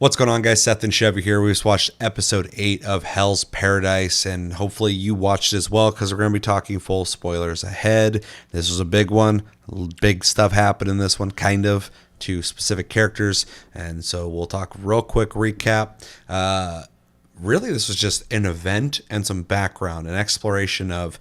What's going on, guys? Seth and Chevy here. We just watched episode 8 of Hell's Paradise, and hopefully you watched it as well, because we're going to be talking full spoilers ahead. This was a big one. Big stuff happened in this one, kind of, to specific characters, and so we'll talk real quick recap. Really, this was just an event and some background, an exploration of,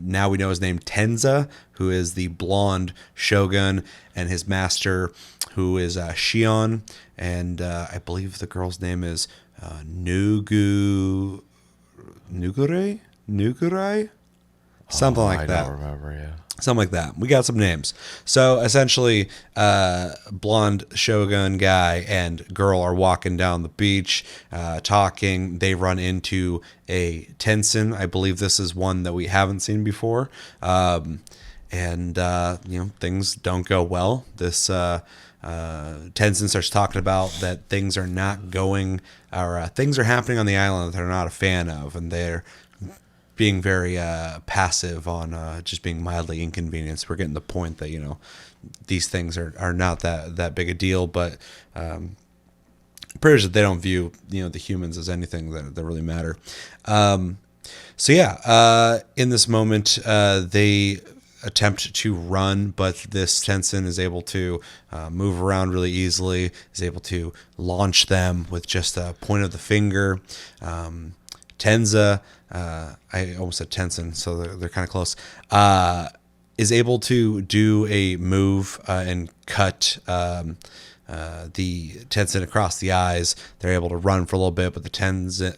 now we know his name, Tenza, who is the blonde shogun, and his master, who is Shion, and I believe the girl's name is Nugurai? Something like that. I don't remember, yeah. Something like that. We got some names. So essentially, blonde shogun guy and girl are walking down the beach, talking. They run into a Tensen. I believe this is one that we haven't seen before. Things don't go well. This Tensen starts talking about that things are not going, or things are happening on the island that they're not a fan of, and they're being very passive on just being mildly inconvenienced. We're getting the point that, these things are not that big a deal, but pretty sure they don't view, the humans as anything that really matter. In this moment, they attempt to run, but this Tensen is able to move around really easily, is able to launch them with just a point of the finger. Tenza, I almost said Tensen, so they're kind of close, is able to do a move and cut the Tensen across the eyes. They're able to run for a little bit, but the Tensen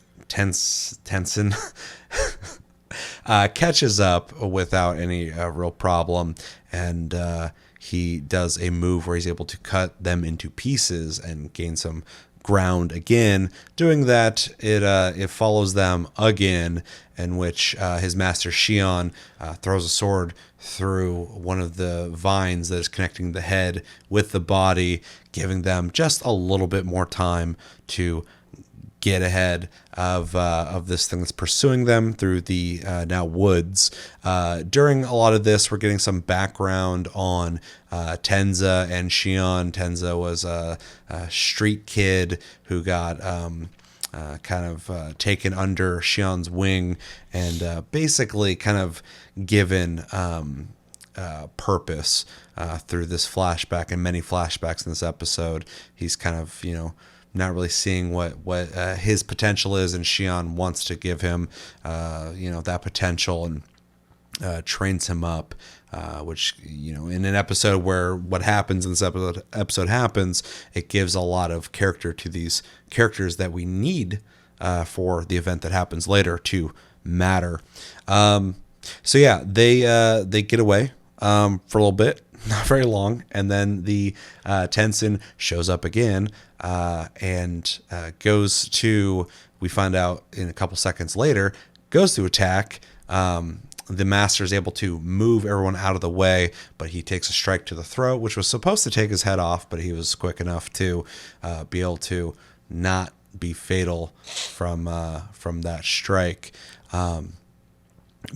catches up without any real problem, and he does a move where he's able to cut them into pieces and gain some ground again. Doing that, it follows them again, in which his master Shion throws a sword through one of the vines that is connecting the head with the body, giving them just a little bit more time to get ahead of this thing that's pursuing them through the now woods. During a lot of this, we're getting some background on Tenza and Shion. Tenza was a street kid who got taken under Shion's wing and basically kind of given purpose through this flashback and many flashbacks in this episode. He's kind of, not really seeing what his potential is, and Shion wants to give him, that potential and trains him up, which, in an episode where what happens in this episode happens, it gives a lot of character to these characters that we need for the event that happens later to matter. They get away for a little bit, not very long, and then the Tensen shows up again and goes to, we find out in a couple seconds later, goes to attack. The master is able to move everyone out of the way, but he takes a strike to the throat, which was supposed to take his head off, but he was quick enough to be able to not be fatal from that strike.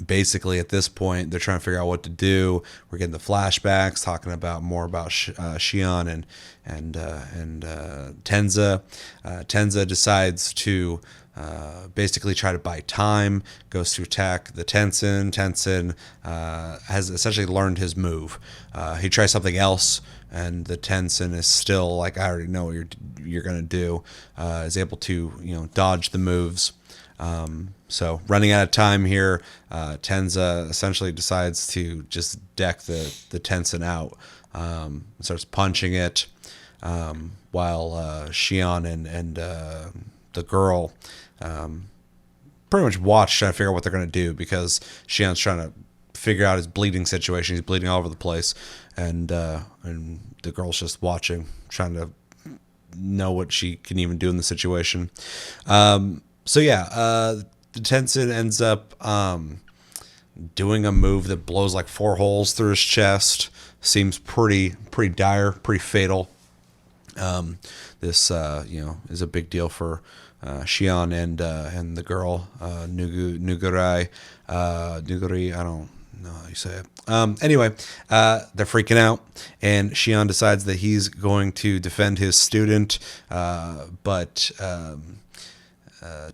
Basically, at this point, they're trying to figure out what to do. We're getting the flashbacks, talking about more about Shion and Tenza. Tenza decides to basically try to buy time, goes to attack the Tensen. Tensen has essentially learned his move. He tries something else, and the Tensen is still like, I already know what you're going to do. Is able to dodge the moves. So running out of time here, Tenza essentially decides to just deck the Tensen out, starts punching it, while Shion and the girl pretty much watch, trying to figure out what they're going to do, because Shion's trying to figure out his bleeding situation. He's bleeding all over the place, and the girl's just watching, trying to know what she can even do in the situation. The Tensen ends up doing a move that blows like 4 holes through his chest. Seems pretty dire, pretty fatal. This is a big deal for Shion and the girl Nuguri. No, you say it. Anyway, they're freaking out, and Shion decides that he's going to defend his student, but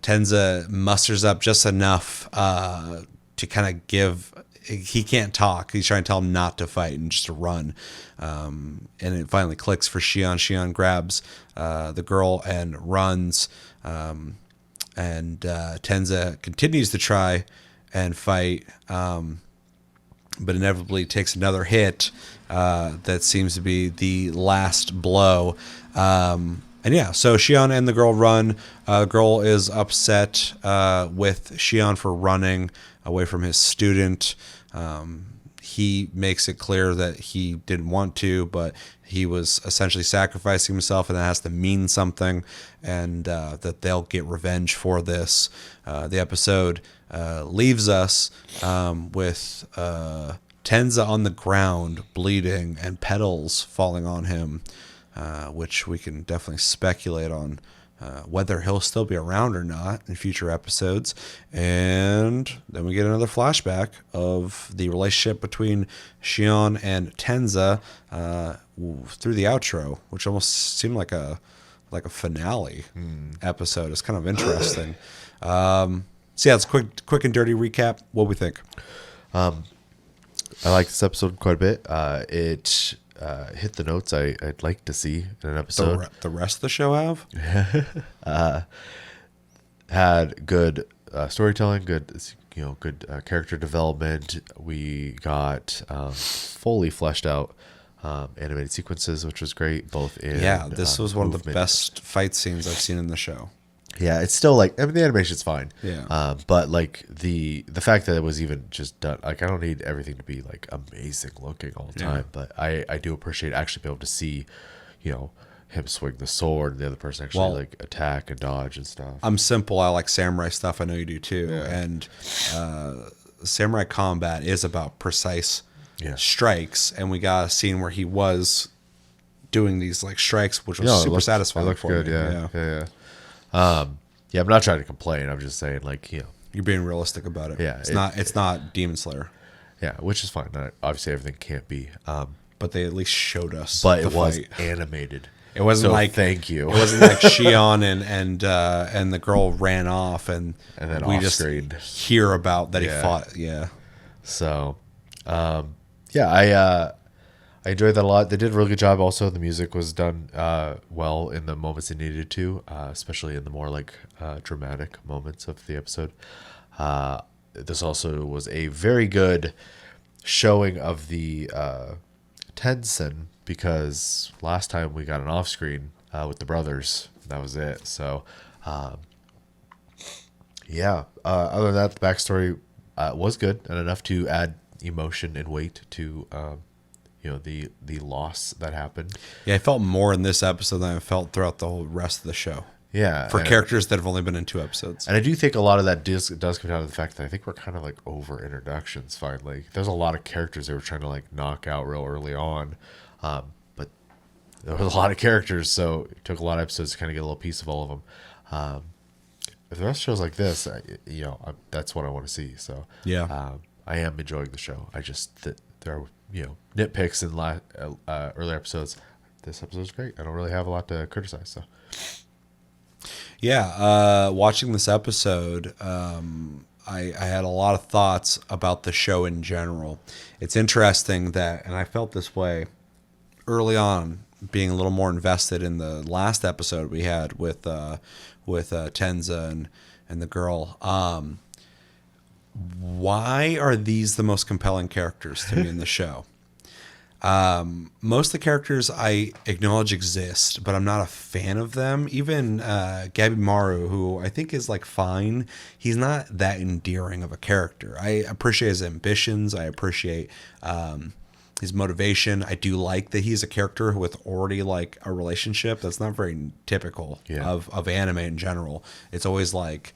Tenza musters up just enough to kind of give. He can't talk. He's trying to tell him not to fight and just to run. And it finally clicks for Shion. Shion grabs the girl and runs. And Tenza continues to try and fight, but inevitably takes another hit that seems to be the last blow. And yeah, so Shion and the girl run. The girl is upset with Shion for running away from his student. He makes it clear that he didn't want to, but he was essentially sacrificing himself, and that has to mean something, and that they'll get revenge for this. The episode leaves us with Tenza on the ground, bleeding, and petals falling on him, which we can definitely speculate on whether he'll still be around or not in future episodes. And then we get another flashback of the relationship between Shion and Tenza through the outro, which almost seemed like a finale episode. It's kind of interesting. So yeah, it's a quick and dirty recap. What we think? I like this episode quite a bit. It hit the notes I'd like to see in an episode. The rest of the show have? Had good storytelling, good character development. We got fully fleshed out animated sequences, which was great. Both in this was one of the best fight scenes I've seen in the show. Yeah, it's still like, I mean, the animation's fine. Yeah. But like the fact that it was even just done, like I don't need everything to be like amazing looking all the time, but I do appreciate actually being able to see, him swing the sword and the other person actually like attack and dodge and stuff. I'm simple. I like samurai stuff. I know you do too. Yeah. And samurai combat is about precise strikes, and we got a scene where he was doing these like strikes, which was super satisfying. It looked good. Yeah. I'm not trying to complain. I'm just saying, like, you're being realistic about it. Yeah, it's not Demon Slayer. Yeah, which is fine. Obviously, everything can't be. But they at least showed us. But it was animated. It wasn't like thank you. It wasn't like Shion and the girl ran off and then we just hear about that he fought. Yeah. So, I enjoyed that a lot. They did a really good job. Also, the music was done well in the moments it needed to, especially in the more like dramatic moments of the episode. This also was a very good showing of the Tensen, because last time we got an off-screen with the brothers. That was it. So, other than that, the backstory was good and enough to add emotion and weight to the loss that happened. Yeah, I felt more in this episode than I felt throughout the whole rest of the show. Yeah, for characters that have only been in 2 episodes. And I do think a lot of that does come down to the fact that I think we're kind of like over introductions finally. There's a lot of characters they were trying to like knock out real early on, but there was a lot of characters, so it took a lot of episodes to kind of get a little piece of all of them. If the rest shows like this, that's what I want to see. So I am enjoying the show. I just there are nitpicks in earlier episodes. This episode is great. I don't really have a lot to criticize. So watching this episode, I had a lot of thoughts about the show in general. It's interesting that, and I felt this way early on, being a little more invested in the last episode we had with Tenza and the girl. Why are these the most compelling characters to me in the show? Most of the characters I acknowledge exist, but I'm not a fan of them. Even Gabi Maru, who I think is like fine, he's not that endearing of a character. I appreciate his ambitions. I appreciate his motivation. I do like that he's a character with already like a relationship. That's not very typical of anime in general. It's always like,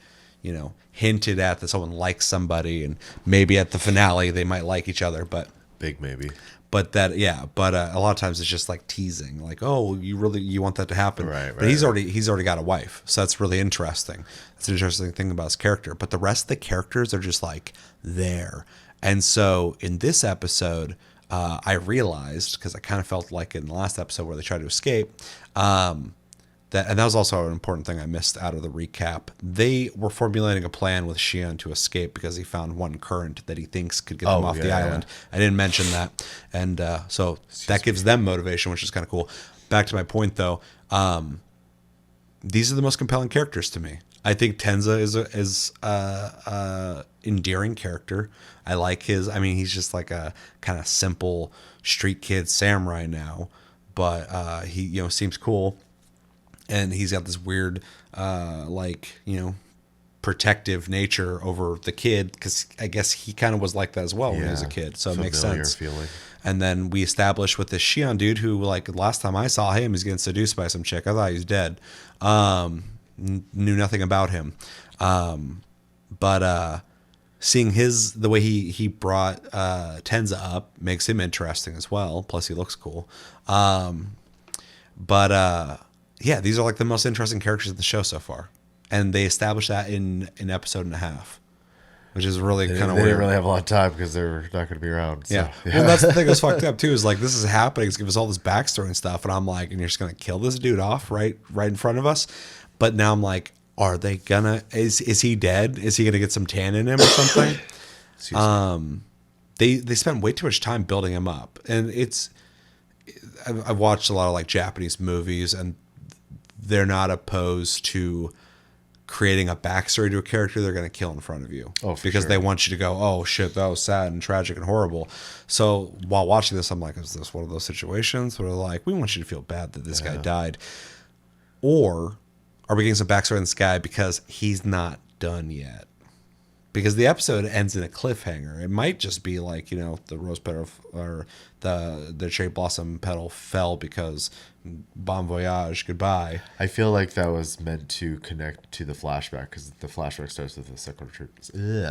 hinted at that someone likes somebody, and maybe at the finale they might like each other, but big maybe. But a lot of times it's just like teasing, like, oh, you want that to happen, Right, but he's already got a wife, so that's really interesting. That's an interesting thing about his character. But the rest of the characters are just like there, and so in this episode, I realized, because I kind of felt like in the last episode where they tried to escape, and that was also an important thing I missed out of the recap. They were formulating a plan with Xian to escape because he found one current that he thinks could get them off the island. I didn't mention that. And so that gives them motivation, which is kind of cool. Back to my point, though. These are the most compelling characters to me. I think Tenza is a endearing character. I like his. I mean, he's just like a kind of simple street kid samurai now, but he seems cool. And he's got this weird, protective nature over the kid, because I guess he kind of was like that as well when he was a kid. So it makes sense. Feeling. And then we established with this Xion dude who, like, last time I saw him, he's getting seduced by some chick. I thought he was dead. Knew nothing about him. But seeing the way he brought Tenza up makes him interesting as well. Plus he looks cool. Yeah, these are like the most interesting characters of the show so far, and they established that in an episode and a half, which is really kind of weird. They didn't really have a lot of time because they're not going to be around. So. Yeah, well, that's the thing that's fucked up too. Is like, this is happening. It's give us all this backstory and stuff, and I'm like, and you're just gonna kill this dude off right in front of us. But now I'm like, are they gonna? Is he dead? Is he gonna get some tan in him or something? They spent way too much time building him up, and I've watched a lot of like Japanese movies, and they're not opposed to creating a backstory to a character they're going to kill in front of you. Because they want you to go, oh shit, that was sad and tragic and horrible. So while watching this, I'm like, is this one of those situations where like, we want you to feel bad that this guy died? Or are we getting some backstory on this guy because he's not done yet? Because the episode ends in a cliffhanger. It might just be like, the rose petal or the cherry blossom petal fell because bon voyage, goodbye. I feel like that was meant to connect to the flashback, because the flashback starts with the sakura.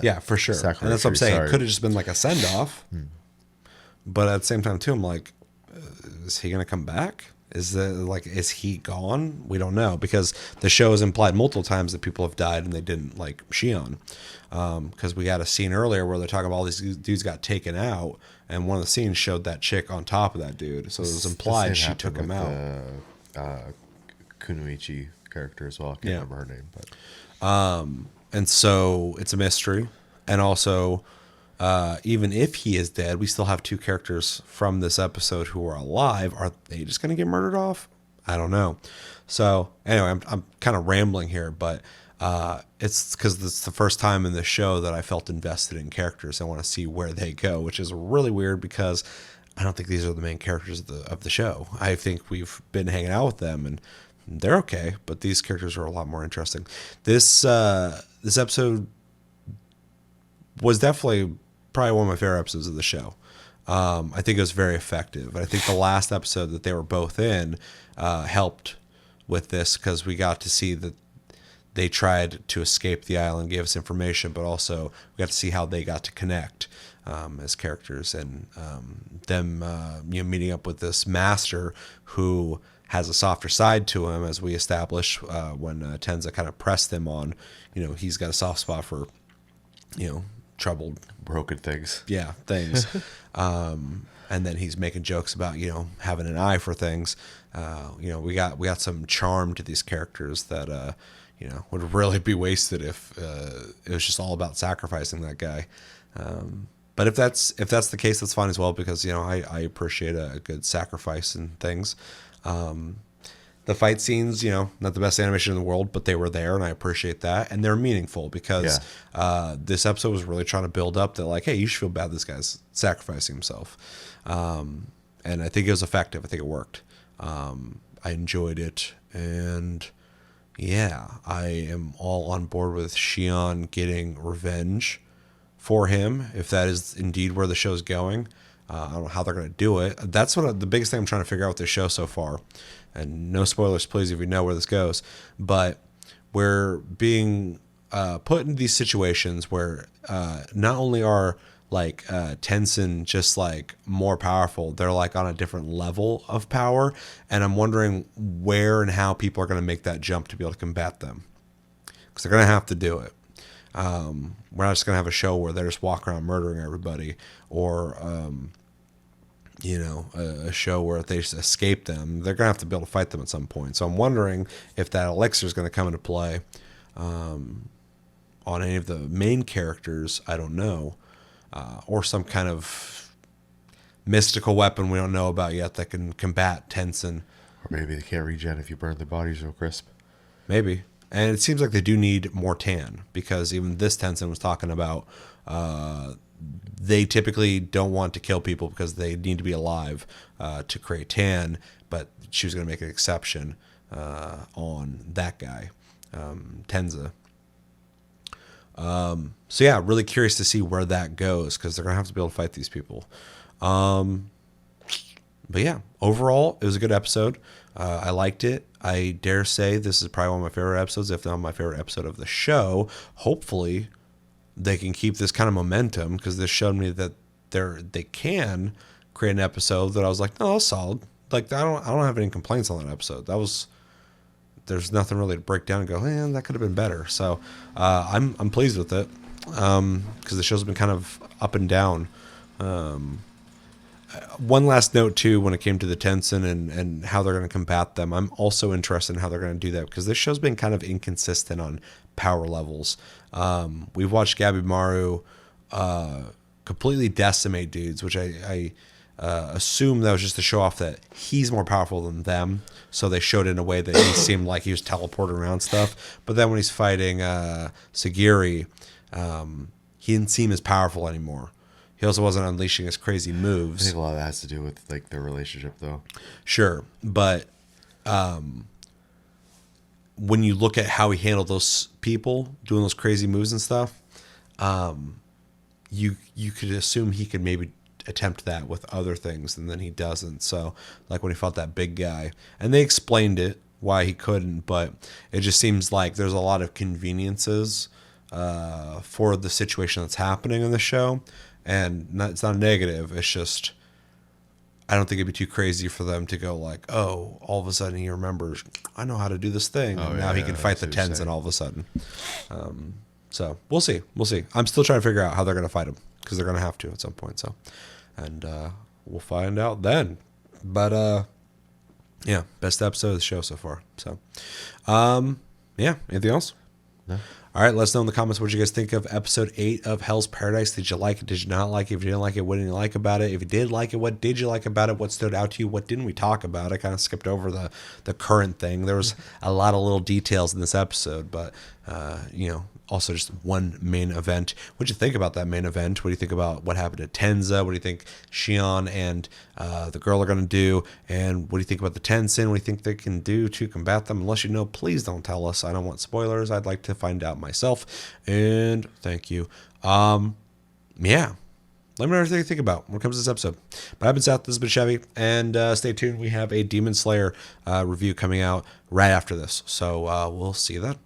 Yeah, for sure. And that's what I'm saying. It could have just been like a send off. But at the same time, too, I'm like, is he going to come back? Is he gone? We don't know, because the show has implied multiple times that people have died and they didn't, like Shion. Because we got a scene earlier where they're talking about all these dudes got taken out, and one of the scenes showed that chick on top of that dude. So it was implied she took him out. Kunoichi character as well. I can't remember her name, but and so it's a mystery. And also, even if he is dead, we still have two characters from this episode who are alive. Are they just going to get murdered off? I don't know. So anyway, I'm kind of rambling here, but it's because it's the first time in the show that I felt invested in characters. I want to see where they go, which is really weird because I don't think these are the main characters of the show. I think we've been hanging out with them and they're okay, but these characters are a lot more interesting. This episode was definitely probably one of my favorite episodes of the show. I think it was very effective. I think the last episode that they were both in helped with this, because we got to see that they tried to escape the island, gave us information, but also we got to see how they got to connect as characters, and them meeting up with this master who has a softer side to him, as we established when Tenza kind of pressed him on, he's got a soft spot for, troubled, broken things. Yeah, things. And then he's making jokes about, having an eye for things. We got some charm to these characters that would really be wasted if it was just all about sacrificing that guy. But if that's the case, that's fine as well, because I appreciate a good sacrifice and things. The fight scenes, not the best animation in the world, but they were there, and I appreciate that, and they're meaningful, because this episode was really trying to build up that, like, hey, you should feel bad this guy's sacrificing himself, and I think it was effective. I think it worked. I enjoyed it, and yeah, I am all on board with Shion getting revenge for him, if that is indeed where the show's going. I don't know how they're going to do it. That's the biggest thing I'm trying to figure out with this show so far. And no spoilers, please, if you know where this goes. But we're being put in these situations where not only are like Tensen just like more powerful. They're like on a different level of power, and I'm wondering where and how people are going to make that jump to be able to combat them, because they're going to have to do it. We're not just going to have a show where they're just walking around murdering everybody, or a show where they just escape them. They're going to have to be able to fight them at some point. So I'm wondering if that elixir is going to come into play on any of the main characters. I don't know. Or some kind of mystical weapon we don't know about yet that can combat Tensen. Or maybe they can't regen if you burn their bodies real crisp. Maybe. And it seems like they do need more tan, because even this Tensen was talking about they typically don't want to kill people because they need to be alive to create tan, but she was going to make an exception on that guy, Tenza. So yeah, really curious to see where that goes, because they're going to have to be able to fight these people. But yeah, overall, it was a good episode. I liked it. I dare say this is probably one of my favorite episodes, if not my favorite episode of the show. Hopefully they can keep this kind of momentum, because this showed me that they can create an episode that I was like, no, that's solid. Like, I don't have any complaints on that episode. There's nothing really to break down and go, man, that could have been better. So I'm pleased with it, because the show's been kind of up and down. One last note too, when it came to the Tensen and how they're going to combat them, I'm also interested in how they're going to do that, because this show's been kind of inconsistent on power levels. We've watched Gabby Maru completely decimate dudes, which I assume that was just to show off that he's more powerful than them. So they showed it in a way that he seemed like he was teleporting around stuff. But then when he's fighting Sagiri, he didn't seem as powerful anymore. He also wasn't unleashing his crazy moves. I think a lot of that has to do with like their relationship, though. Sure, but when you look at how he handled those people doing those crazy moves and stuff, you could assume he could maybe attempt that with other things, and then he doesn't. So like when he fought that big guy, and they explained it why he couldn't, but it just seems like there's a lot of conveniences for the situation that's happening in the show. And it's not a negative. It's just, I don't think it'd be too crazy for them to go like, oh, all of a sudden he remembers, I know how to do this thing. And now he can fight the Tensen all of a sudden. So we'll see. I'm still trying to figure out how they're going to fight him, because they're going to have to at some point. So, and we'll find out then. But yeah, best episode of the show so far. So, yeah, anything else? No. All right, let us know in the comments what you guys think of episode 8 of Hell's Paradise. Did you like it? Did you not like it? If you didn't like it, what didn't you like about it? If you did like it, what did you like about it? What stood out to you? What didn't we talk about? I kind of skipped over the current thing. There was a lot of little details in this episode, but also just one main event. What do you think about that main event? What do you think about what happened to Tenza? What do you think Shion and the girl are going to do? And what do you think about the Tensen? What do you think they can do to combat them? Unless you know, please don't tell us. I don't want spoilers. I'd like to find out myself. And thank you. Yeah. Let me know what you think about when it comes to this episode. But I've been Seth, this has been Chevy, and stay tuned. We have a Demon Slayer review coming out right after this. So we'll see you then.